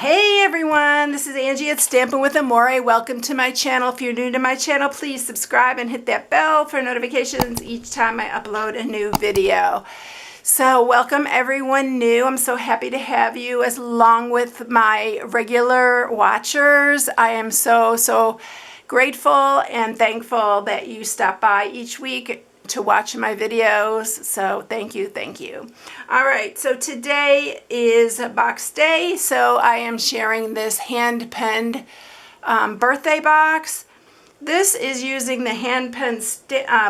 Hey everyone, this is Angie at Stampingwithamore. Welcome to my channel. If you're new to my channel, please subscribe and hit that bell for notifications each time I upload a new video. So welcome everyone new. I'm so happy to have you along with my regular watchers. I am so grateful and thankful that you stop by each week to watch my videos. So thank you. All right, so today is box day, so I am sharing this hand penned birthday box. This is using the hand penned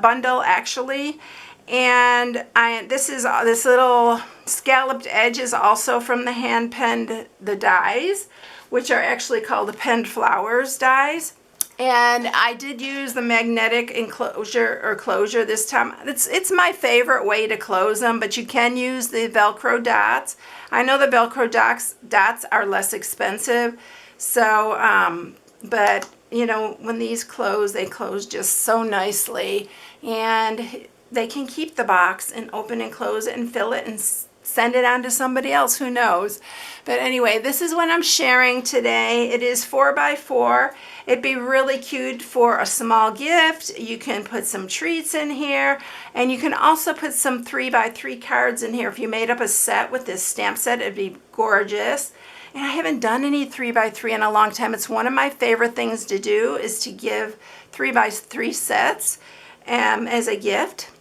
bundle actually, and this little scalloped edge is also from the hand penned dies, which are actually called the penned flowers dies. And I did use the magnetic enclosure or closure this time. It's my favorite way to close them, but you can use the Velcro dots. I know the Velcro dots are less expensive, so but you know, when these close, they close just so nicely, and they can keep the box and open and close it and fill it and send it on to somebody else, who knows. But anyway, this is what I'm sharing today. It is 4x4. It'd be really cute for a small gift. You can put some treats in here, and you can also put some 3x3 cards in here. If you made up a set with this stamp set, it'd be gorgeous. And I haven't done any 3x3 in a long time. It's one of my favorite things to do, is to give 3x3 sets as a gift.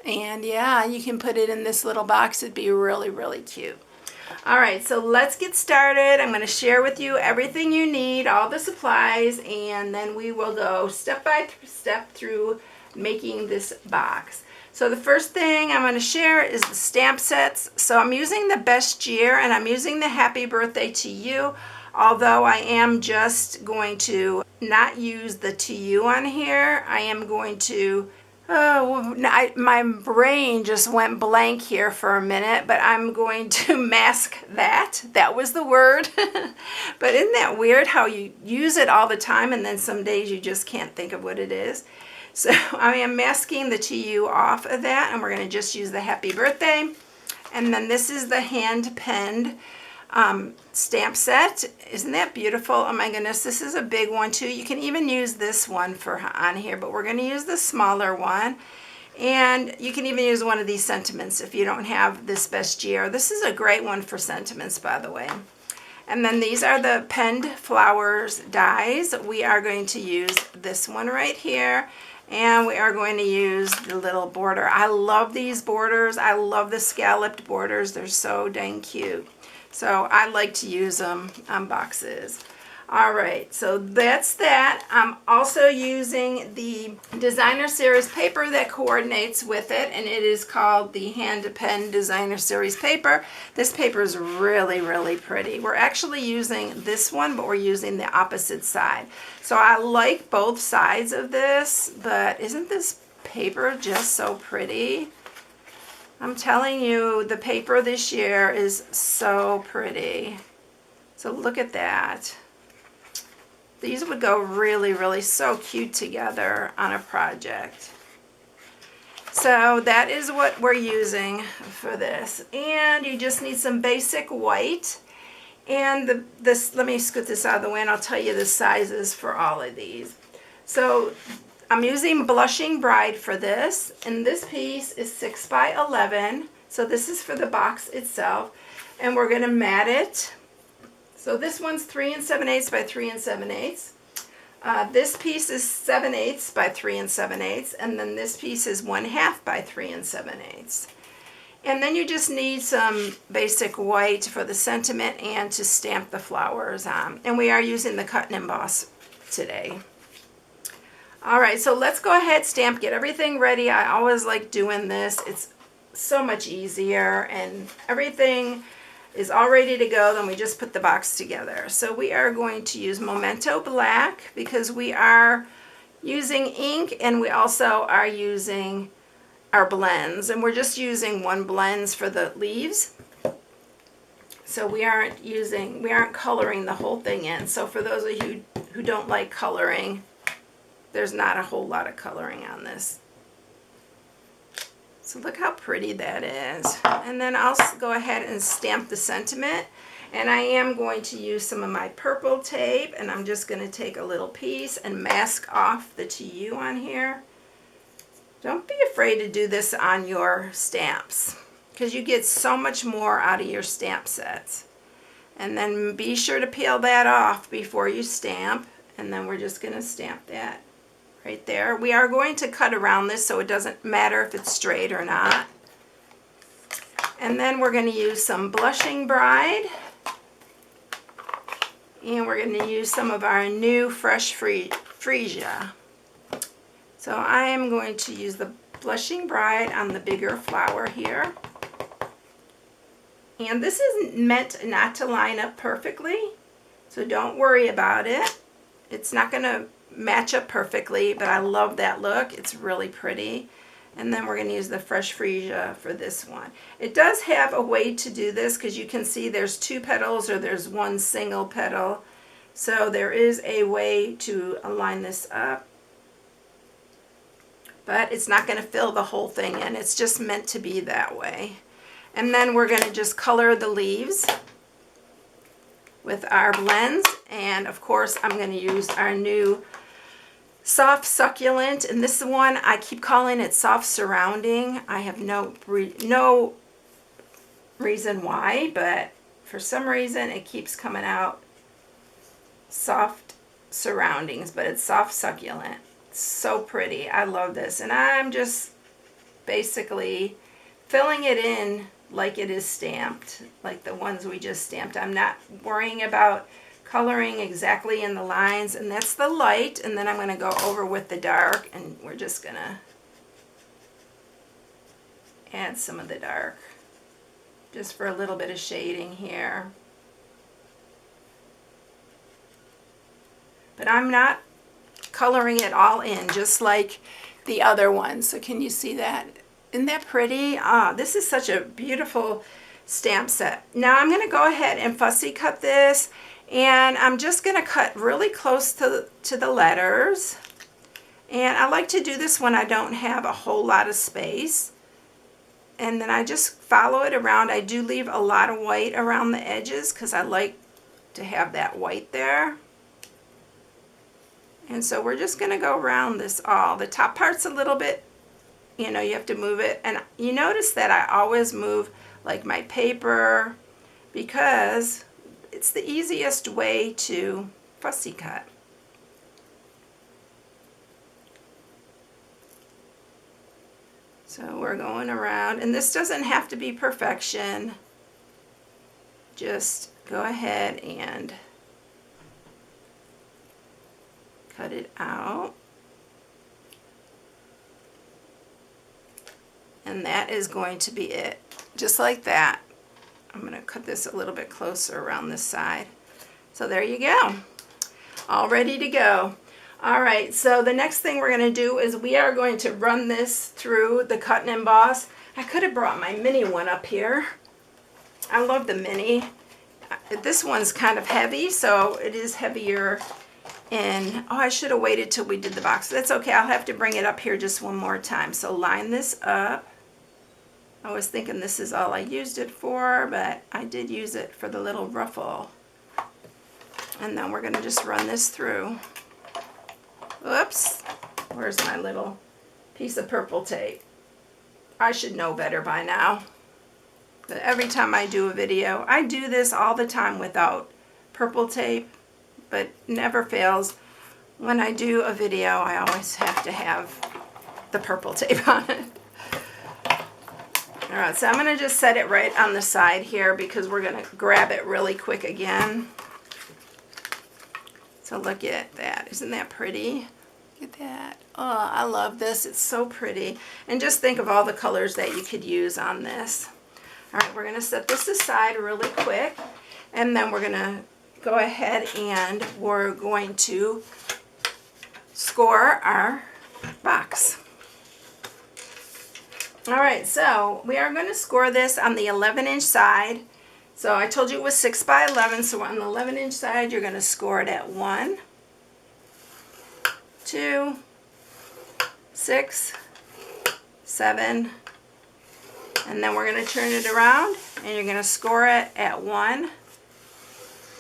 And yeah, you can put it in this little box. It'd be really cute. All right, so let's get started. I'm going to share with you everything you need, all the supplies, and then we will go step by step through making this box. So the first thing I'm going to share is the stamp sets. So I'm using the Best Year, and I'm using the Happy Birthday to You, although I am just going to not use the to you on here. I am going to my brain just went blank here for a minute, but I'm going to mask that. That was the word. But isn't that weird how you use it all the time and then some days you just can't think of what it is? So I am masking the to you off of that, and we're going to just use the Happy Birthday. And then this is the hand penned stamp set. Isn't that beautiful? Oh my goodness, this is a big one too. You can even use this one on here, but we're going to use the smaller one. And you can even use one of these sentiments if you don't have this Best Year. This is a great one for sentiments, by the way. And then these are the penned flowers dies. We are going to use this one right here, and we are going to use the little border. I love these borders. I love the scalloped borders. They're so dang cute. So I like to use them on boxes. All right, so that's that. I'm also using the Designer Series paper that coordinates with it, and it is called the Hand Penned Designer Series paper. This paper is really pretty. We're actually using this one, but we're using the opposite side. So I like both sides of this, but isn't this paper just so pretty? I'm telling you, the paper this year is so pretty. So look at that. These would go really so cute together on a project. So that is what we're using for this. And you just need some basic white. And let me scoot this out of the way and I'll tell you the sizes for all of these. So I'm using Blushing Bride for this, and this piece is 6x11, so this is for the box itself, and we're going to mat it. So this one's 3 7/8 by 3 7/8. This piece is 7/8 by 3 7/8, and then this piece is 1/2 by 3 7/8. And then you just need some basic white for the sentiment and to stamp the flowers on. And we are using the cut and emboss today. All right, so let's go ahead, get everything ready. I always like doing this. It's so much easier, and everything is all ready to go. Then we just put the box together. So we are going to use Memento Black because we are using ink, and we also are using our blends, and we're just using one blends for the leaves. So we aren't coloring the whole thing in. So for those of you who don't like coloring, there's not a whole lot of coloring on this. So look how pretty that is. And then I'll go ahead and stamp the sentiment. And I am going to use some of my purple tape, and I'm just going to take a little piece and mask off the TU on here. Don't be afraid to do this on your stamps, because you get so much more out of your stamp sets. And then be sure to peel that off before you stamp, and then we're just going to stamp that right there. We are going to cut around this so it doesn't matter if it's straight or not. And then we're going to use some Blushing Bride. And we're going to use some of our new fresh freesia. So I am going to use the Blushing Bride on the bigger flower here. And this is meant not to line up perfectly, so don't worry about it. It's not going to match up perfectly, but I love that look. It's really pretty. And then we're going to use the fresh freesia for this one. It does have a way to do this, because you can see there's 2 petals or there's 1 single petal. So there is a way to align this up. But it's not going to fill the whole thing in. It's just meant to be that way. And then we're going to just color the leaves with our blends. And of course I'm going to use our new Soft Succulent, and this one I keep calling it Soft Surrounding. I have no reason why, but for some reason it keeps coming out Soft Surroundings, but it's Soft Succulent. It's so pretty. I love this, and I'm just basically filling it in like it is stamped, like the ones we just stamped. I'm not worrying about coloring exactly in the lines, and that's the light, and then I'm going to go over with the dark, and we're just going to add some of the dark just for a little bit of shading here. But I'm not coloring it all in, just like the other ones. So can you see that? Isn't that pretty? Ah, this is such a beautiful stamp set. Now I'm going to go ahead and fussy cut this. And I'm just going to cut really close to the letters. And I like to do this when I don't have a whole lot of space. And then I just follow it around. I do leave a lot of white around the edges because I like to have that white there. And so we're just going to go around this all. The top part's a little bit, you know, you have to move it. And you notice that I always move like my paper, because it's the easiest way to fussy cut. So we're going around, and this doesn't have to be perfection. Just go ahead and cut it out. And that is going to be it. Just like that. I'm going to cut this a little bit closer around this side. So there you go. All ready to go. All right, so the next thing we're going to do is we are going to run this through the cut and emboss. I could have brought my mini one up here. I love the mini. This one's kind of heavy, so it is heavier. And oh, I should have waited till we did the box. That's okay. I'll have to bring it up here just one more time. So line this up. I was thinking this is all I used it for, but I did use it for the little ruffle. And then we're going to just run this through. Oops, where's my little piece of purple tape? I should know better by now. But every time I do a video, I do this all the time without purple tape, but never fails. When I do a video, I always have to have the purple tape on it. All right, so I'm going to just set it right on the side here because we're going to grab it really quick again. So look at that. Isn't that pretty? Look at that. Oh, I love this. It's so pretty. And just think of all the colors that you could use on this. All right, we're going to set this aside really quick. And then we're going to go ahead and we're going to score our box. All right, so we are going to score this on the 11-inch side. So I told you it was 6 by 11, so on the 11-inch side, you're going to score it at 1, 2, 6, 7, and then we're going to turn it around, and you're going to score it at 1,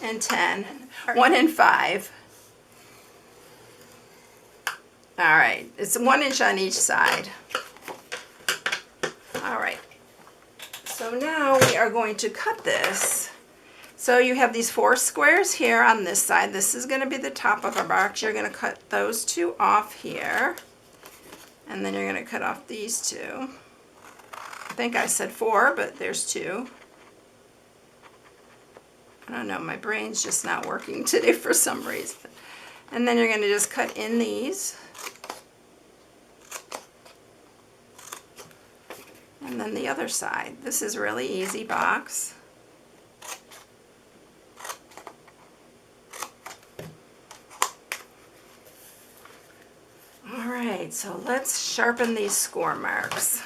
and 10, 1 and 5. All right, it's 1 inch on each side. All right, so now we are going to cut this. So you have these 4 squares here on this side. This is going to be the top of our box. You're going to cut those 2 off here. And then you're going to cut off these 2. I think I said 4, but there's 2. I don't know, my brain's just not working today for some reason. And then you're going to just cut in these. And then the other side. This is really easy box. Alright, so let's sharpen these score marks.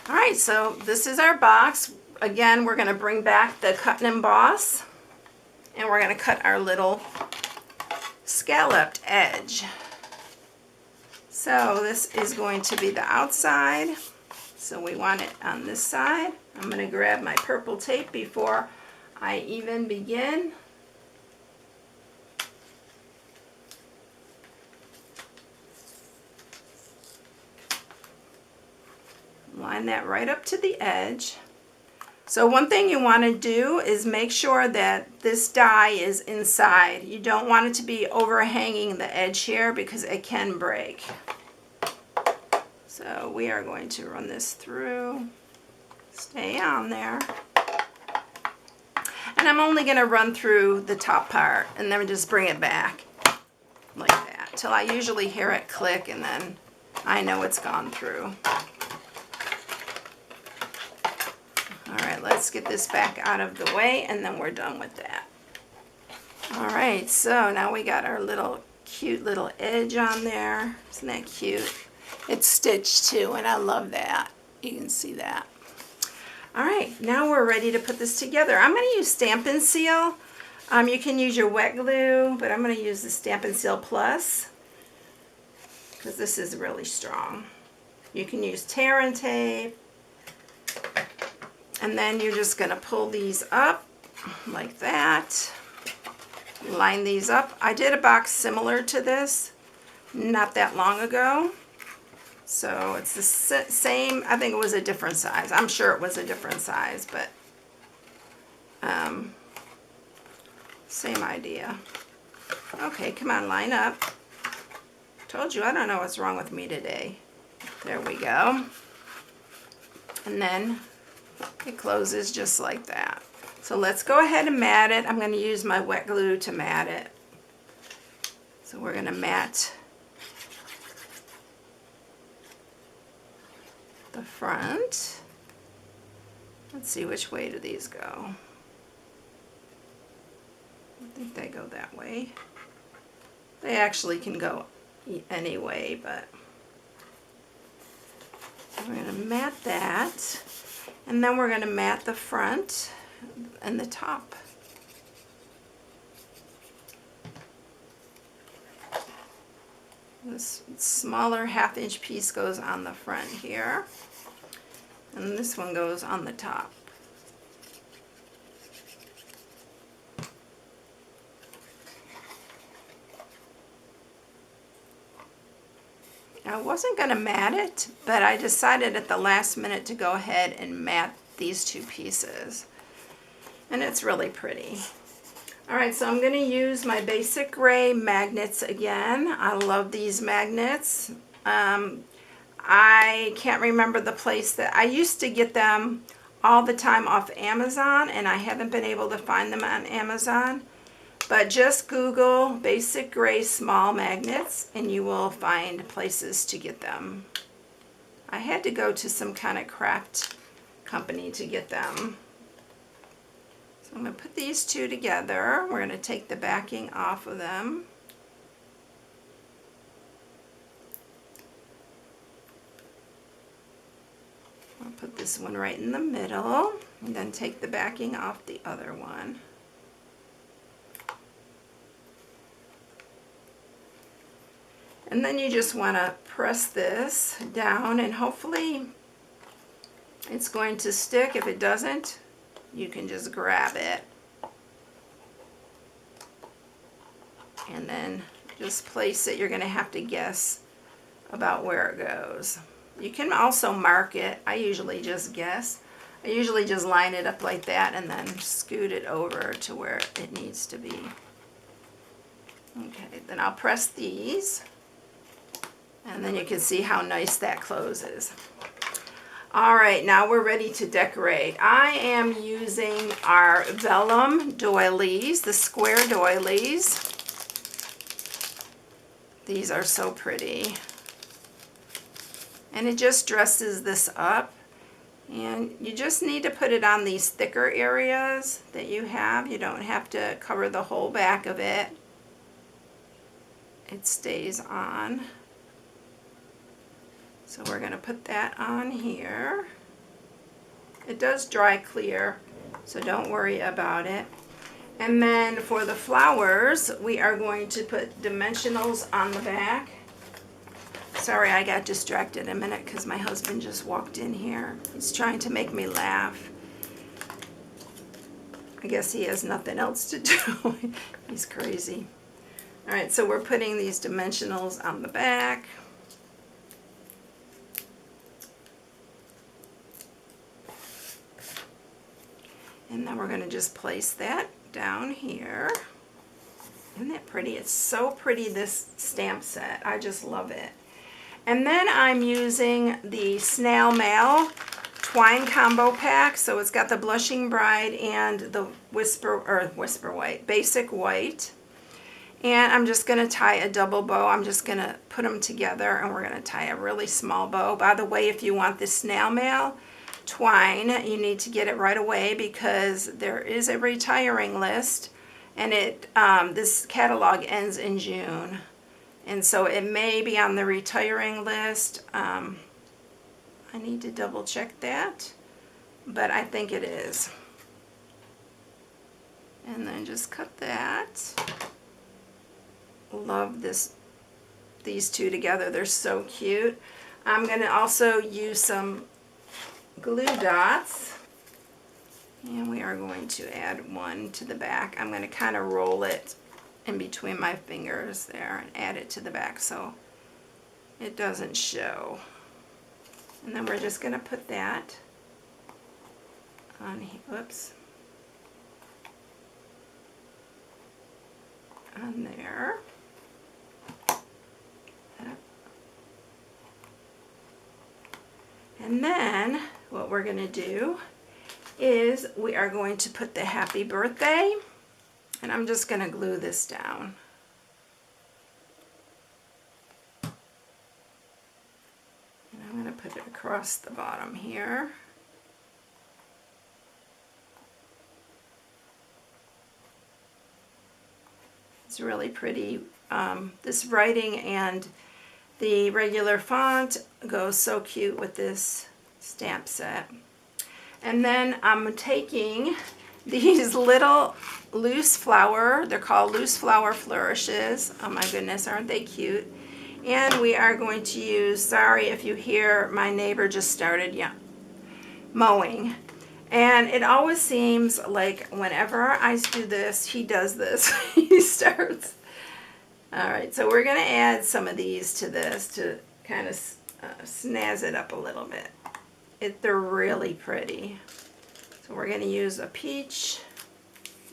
Alright, so this is our box. Again, we're going to bring back the cut and emboss, and we're going to cut our little scalloped edge. So this is going to be the outside, so we want it on this side. I'm going to grab my purple tape before I even begin. Line that right up to the edge. So one thing you want to do is make sure that this die is inside. You don't want it to be overhanging the edge here because it can break. So we are going to run this through. Stay on there. And I'm only going to run through the top part and then just bring it back like that till I usually hear it click, and then I know it's gone through. Alright, let's get this back out of the way, and then we're done with that. Alright, so now we got our little cute little edge on there. Isn't that cute? It's stitched too, and I love that. You can see that. Alright, now we're ready to put this together. I'm going to use Stampin' Seal. You can use your wet glue, but I'm going to use the Stampin' Seal Plus because this is really strong. You can use tear and tape. And then you're just going to pull these up like that. Line these up. I did a box similar to this not that long ago. So it's the same, I think it was a different size. I'm sure it was a different size, but same idea. Okay, come on, line up. Told you, I don't know what's wrong with me today. There we go. And then it closes just like that. So let's go ahead and mat it. I'm going to use my wet glue to mat it. So we're going to mat the front. Let's see, which way do these go? I think they go that way. They actually can go any way, but we're going to mat that. And then we're going to mat the front and the top. This smaller 1/2 inch piece goes on the front here, and this one goes on the top. I wasn't going to mat it, but I decided at the last minute to go ahead and mat these 2 pieces. And it's really pretty. Alright, so I'm going to use my basic gray magnets again. I love these magnets. I can't remember the place that I used to get them all the time off Amazon, and I haven't been able to find them on Amazon. But just Google basic gray small magnets and you will find places to get them. I had to go to some kind of craft company to get them. So I'm going to put these 2 together. We're going to take the backing off of them. I'll put this one right in the middle, and then take the backing off the other one. And then you just want to press this down, and hopefully it's going to stick. If it doesn't, you can just grab it. And then just place it. You're going to have to guess about where it goes. You can also mark it. I usually just guess. I usually just line it up like that and then scoot it over to where it needs to be. Okay, then I'll press these. And then you can see how nice that closes. All right, now we're ready to decorate. I am using our vellum doilies, the square doilies. These are so pretty. And it just dresses this up. And you just need to put it on these thicker areas that you have. You don't have to cover the whole back of it. It stays on. So we're going to put that on here. It does dry clear, so don't worry about it. And then for the flowers, we are going to put dimensionals on the back. Sorry, I got distracted a minute because my husband just walked in here. He's trying to make me laugh. I guess he has nothing else to do. He's crazy. All right, so we're putting these dimensionals on the back. And then we're going to just place that down here. Isn't that pretty? It's so pretty, this stamp set. I just love it. And then I'm using the Snail Mail Twine Combo Pack. So it's got the Blushing Bride and the Whisper White, Basic White. And I'm just going to tie a double bow. I'm just going to put them together, and we're going to tie a really small bow. By the way, if you want this Snail Mail twine, you need to get it right away because there is a retiring list, and this catalog ends in June, and so it may be on the retiring list. I need to double check that, but I think it is. And then just cut that. Love these two together. They're so cute. I'm going to also use some glue dots, and we are going to add one to the back. I'm going to kind of roll it in between my fingers there and add it to the back so it doesn't show. And then we're just going to put that on here. Whoops. On there. And then what we're going to do is we are going to put the happy birthday, and I'm just going to glue this down. And I'm going to put it across the bottom here. It's really pretty. This writing and the regular font goes so cute with this stamp set. And then I'm taking these little loose flower, they're called loose flower flourishes. Oh my goodness, aren't they cute? And we are going to use, sorry if you hear my neighbor just started mowing. And it always seems like whenever I do this, he does this. He starts. All right, so we're going to add some of these to this to kind of snazz it up a little bit. They're really pretty. So we're going to use a peach,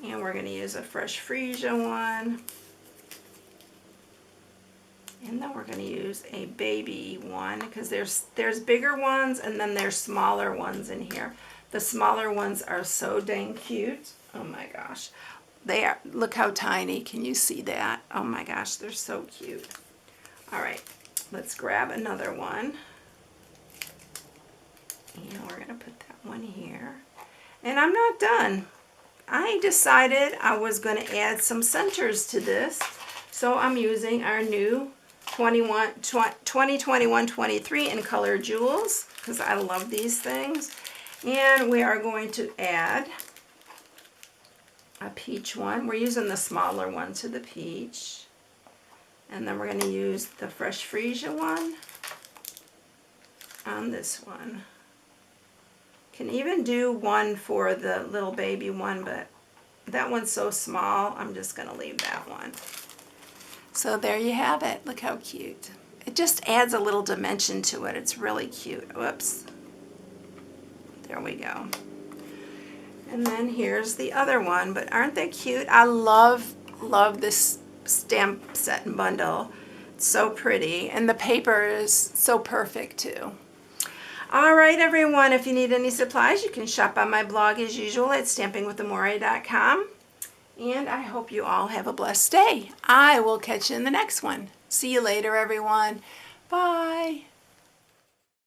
and we're going to use a fresh freesia one. And then we're going to use a baby one because there's bigger ones and then there's smaller ones in here. The smaller ones are so dang cute. Oh my gosh. They are, look how tiny. Can you see that? Oh my gosh, they're so cute. All right, let's grab another one. And we're going to put that one here. And I'm not done. I decided I was going to add some centers to this. So I'm using our new 2021-23 in color jewels because I love these things. And we are going to add a peach one. We're using the smaller one to the peach. And then we're going to use the fresh freesia one on this one. Can even do one for the little baby one, but that one's so small, I'm just going to leave that one. So there you have it. Look how cute. It just adds a little dimension to it. It's really cute. Whoops. There we go. And then here's the other one, but aren't they cute? I love this stamp set and bundle. It's so pretty, and the paper is so perfect too. All right, everyone, if you need any supplies, you can shop on my blog as usual at stampingwithamore.com. And I hope you all have a blessed day. I will catch you in the next one. See you later, everyone. Bye.